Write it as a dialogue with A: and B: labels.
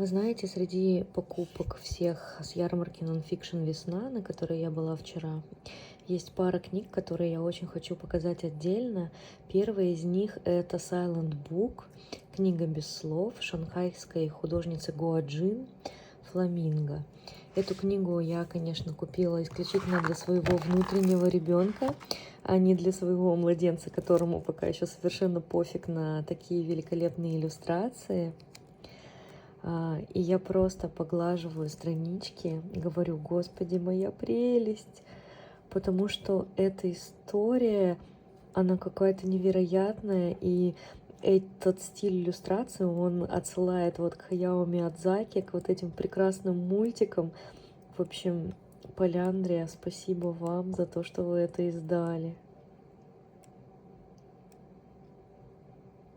A: Вы знаете, среди покупок всех с ярмарки Nonfiction Весна, на которой я была вчера, есть пара книг, которые я очень хочу показать отдельно. Первая из них — это Silent Book, книга без слов шанхайской художницы Гуа Джин «Фламинго». Эту книгу я, конечно, купила исключительно для своего внутреннего ребенка, а не для своего младенца, которому пока еще совершенно пофиг на такие великолепные иллюстрации. И я просто поглаживаю странички, говорю: Господи, моя прелесть, потому что эта история, она какая-то невероятная, и этот стиль иллюстрации, он отсылает вот к Хаяо Миядзаки, к вот этим прекрасным мультикам. В общем, Поляндрия, спасибо вам за то, что вы это издали.